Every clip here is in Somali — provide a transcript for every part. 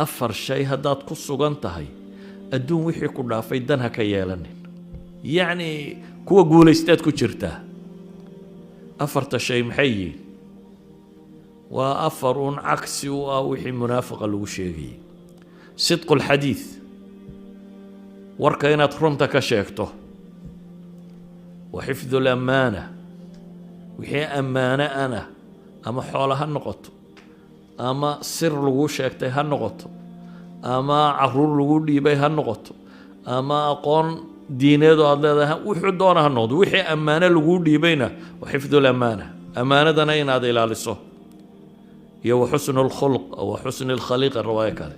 afar shay haddaad ku sugan tahay adduun wixii ku dhaafay dan ha ka yeelanin yacni kuwa guulaystaad ku jirtaa afarta shay maxay yihiin waa afar un cagsi u ah wixii munaafiqa lagu sheegayay sidqu lxadiid warka inaad runta ka sheegto wa xifdu lamaana wixii ammaano ana ama xoola ha noqoto ama sir lagu sheegtay ha noqoto ama caruur lagu dhiibay ha noqoto ama aqoon diineed oo aad leedahay wuxuu doona ha noqdo wixii ammaano lagu dhiibayna wa xifdu lamaana ammaanadana inaad ilaaliso iyo wa xusnu lkhulq wa xusnu lkhaliiqa riwaayo kale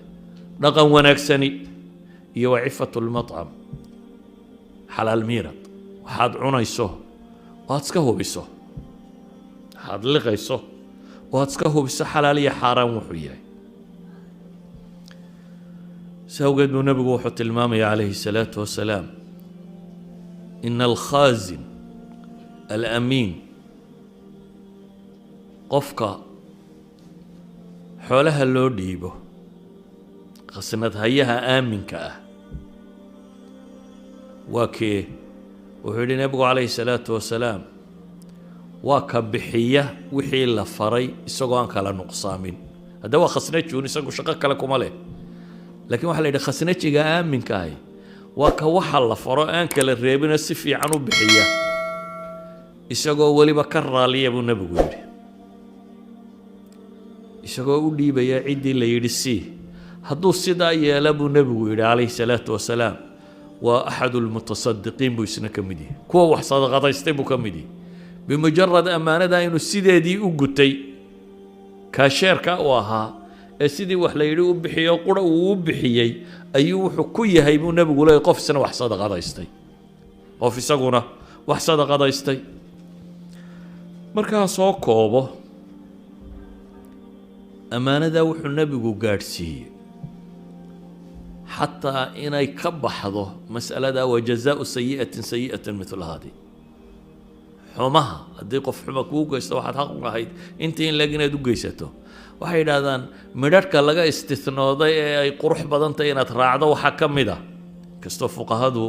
dhaqan wanaagsani iyo wa cifatu lmatcam xalaal miirad waxaad cunayso waad iska hubiso waxaad liqayso waad iska hubiso xalaal iyo xaaraan wuxuu yahay سأوجد النبي وحط المامي عليه الصلاة والسلام إن الخازن الأمين قفك حولها اللو ديبه خسنت هيها آمن كأه وكي وحولي النبي عليه الصلاة والسلام وكبحية وحي لفري إساقوان كلا نقصامين هذا هو خسنت جوني إساقو شقاق لكم عليه لكن waxa la yidhi khasnajiga aaminka ah waa ka waxa la faro aan kala reebina si fiican u bixiya isagoo waliba ka raaliya buu nabigu yiri isagoo u dhiibaya cidii la yidhi si hadduu sidaa yeela buu nabigu yidhi alayhi salaatu wasalaam waa axadul mutasaddiqiin buu isna ka mid yahay kuwa wax sadaqadaystay buu ka mid yahay bimujarad amaanada inuu sideedii u gutay kaasheerka u ahaa sidii wax la yidhi u bixiyo qura uu u bixiyey ayuu wuxuu ku yahay buu nabigu leeyahay qof isna wax sadaqadaystay qof isaguna wax sadaqadaystay markaa soo koobo amaanada wuxuu nabigu gaadhsiiyey xataa inay ka baxdo mas'alada wajazaau sayi'atin sayi'atan mithla hadi xumaha haddii qof xuma kuu geysto waxaad xaq u lahayd intii in lag inaad u geysato waxay yidhaahdaan midharhka laga istinooday ee ay qurux badan tahay inaad raacdo waxaa ka mid ah kastoo fuqahadu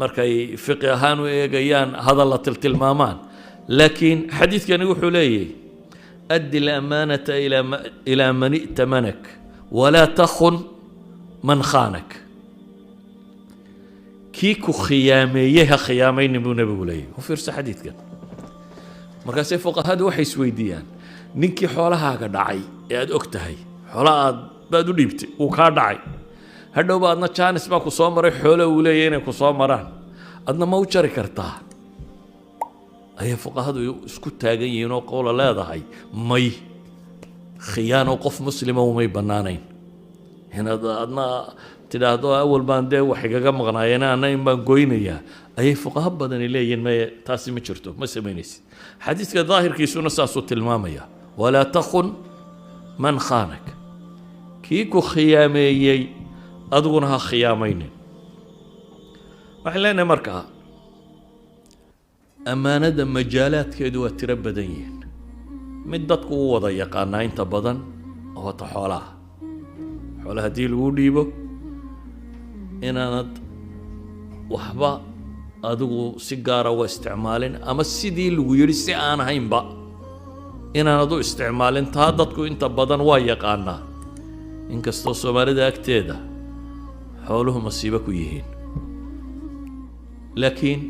markay fiqi ahaan u eegayaan hadal la tiltilmaamaan laakiin xadiidkani wuxuu leeyahay addi lamaanata ilaa man i'tamanak walaa takhun man khaanak kii ku khiyaameeyey ha khiyaamaynin buu nabigu leeyahay u fiirso xadiidkan markaasay fuqahadu waxay isweydiiyaan ninkii xoolahaaga dhacay ee aad og tahay xoolo baad u dhiibtay uu kaa dhacay hadhowba adna jaanis baa ku soo maray xoolo uu leeyahay inay ku soo maraan adna ma u jari kartaa ayay fuqahadu isku taagan yihiin oo qowla leedahay may khiyaano qof muslima umay bannaanayn inaad adna tidhaahdo awal baan dee wax igaga maqnaayeen anna in baan goynayaa ayay fuqaha badani leeyihiin maye taasi ma jirto ma samaynaysid xadiidka daahirkiisuna saasuu tilmaamaya walaa takhun man khaanak kii ku khiyaameeyey adiguna ha khiyaamaynin waxaan leenahay markaa ammaanada majaalaadkeedu waa tiro badan yihiin mid dadku u wada yaqaanaa inta badan oo wata xoolaha xoolaha haddii lagu dhiibo inaanad waxba adigu si gaara uga isticmaalin ama sidii lagu yidhi si aan ahaynba inaanad u isticmaalin taa dadku inta badan waa yaqaanaa inkastoo soomaalida agteeda xooluhu masiibo ku yihiin laakiin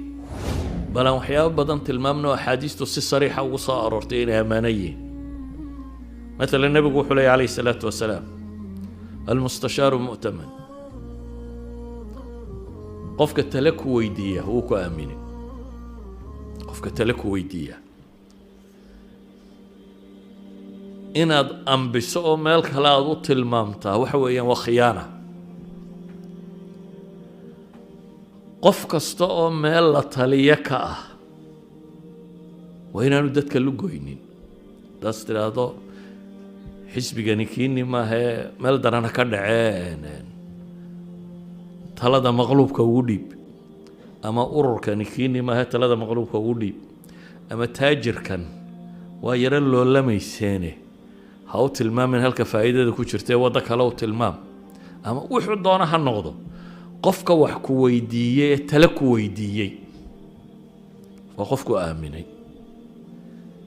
balan waxyaabo badan tilmaamno axaadiistu si sariixa ugu soo aroortay inay ammaano yihiin مثلا النبي يقول عليه الصلاة والسلام المستشار مؤتمن قفك تلك ويدية هو كأمين قفك تلك ويدية إن أنبسوا مالك لا ضد المامتا وحويا وخيانة قفك استوى مال لطليك وين ندتك اللقوينين داست هذا حسب جانكيني ما هي مال درنا كدعين talada maqluubka ugu dhiib ama ururkan kiini ma talada maqluubka ugu dhiib ama taajirkan waa yara loo lamayseene ha u tilmaamin halka faa'iidada ku jirta ee waddo kale u tilmaam ama wuxuu doona ha noqdo qofka wax ku weydiiyey ee tale ku weydiiyey waa qofku aaminay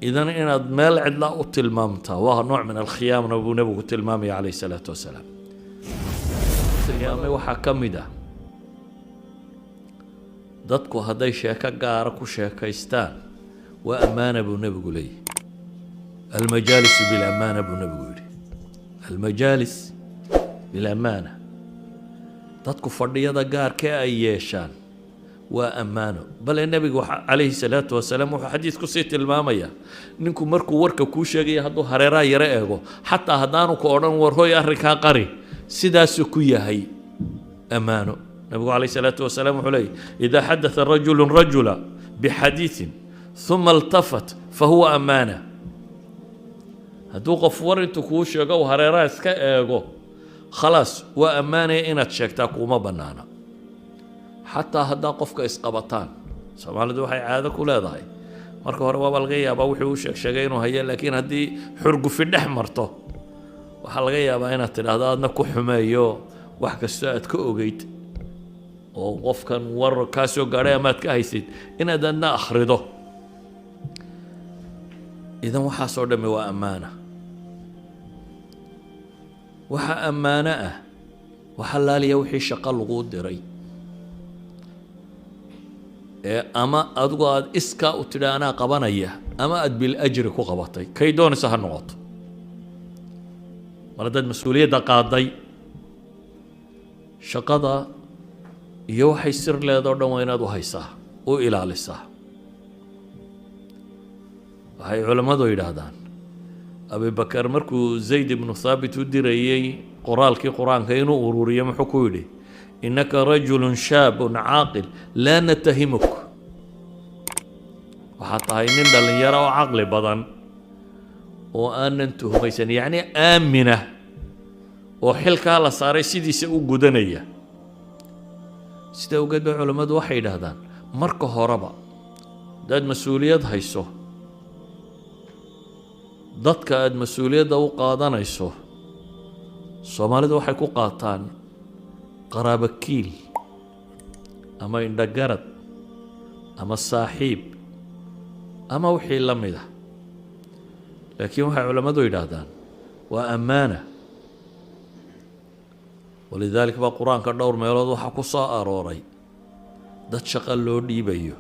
idan inaad meel cidla u tilmaamtaa waa nooc min alkhiyaamna buu nabigu tilmaamaya calayhi salaatu wasalaam tilmaamay waxaa ka mid ah dadku hadday sheeko gaara ku sheekaystaan waa ammaana buu nabigu leeyahy المجالس بالأمانة بنبي المجالس بالأمانة تدكو فردية قار كأيشان وأمانة بل النبي عليه الصلاة والسلام وحديث كسيت المامية نكو مركو وركو كوشاقي هدو هريرا يرأيغو حتى هدانو كورن ورهوي أركا قري سيدا سكوية هي أمانة النبي عليه الصلاة والسلام عليه إذا حدث الرجل رجلا بحديث ثم التفت فهو أمانة hadduu qof war intuu kuu sheego uu hareeraha iska eego khalaas waa ammaanaya inaad sheegtaa kuuma bannaana xataa haddaa qofka isqabataan soomaalidu waxay caado ku leedahay marka hore waaba laga yaabaa wuxuu u sheegay inuu hayo laakiin haddii xurgufi dhex marto waxaa laga yaabaa inaad tidhaahdo aadna ku xumeeyo wax kastoo aad ka ogeyd oo qofkan war kaa soo gaadhay amaad ka haysid inaad adna akhrido idan waxaasoo dhammi waa ammaana waxa ammaano ah waxa laaliya wixii shaqo lagu diray ee ama adigu aad iskaa u tidhi anaa qabanaya ama aad bil ajri ku qabatay kay doonaysa ha noqoto mar haddaad mas-uuliyadda qaaday shaqada iyo waxay sir leedoo dhan waa inaad u haysaa u ilaalisaa waxay culammadu yidhaahdaan abibakar markuu zayd ibnu thaabit u dirayey qoraalkii qur-aanka inuu ururiyo muxuu ku yidhi innaka rajulun shaabun caaqil laa natahimuk waxaad tahay nin dhallinyaro oo caqli badan oo aanan tuhumaysan yacni aamina oo xilkaa la saaray sidiisa u gudanaya sida ogeed bay culammadu waxay yidhaahdaan marka horeba haddaad mas-uuliyad hayso dadka aad mas-uuliyadda u qaadanayso soomaalidu waxay ku qaataan qaraabo kiil ama indhagarad ama saaxiib ama wixii la mid ah laakiin waxay culammadu yidhaahdaan waa ammaana walidaalika baa qur-aanka dhowr meelood waxaa ku soo arooray dad shaqo loo dhiibayo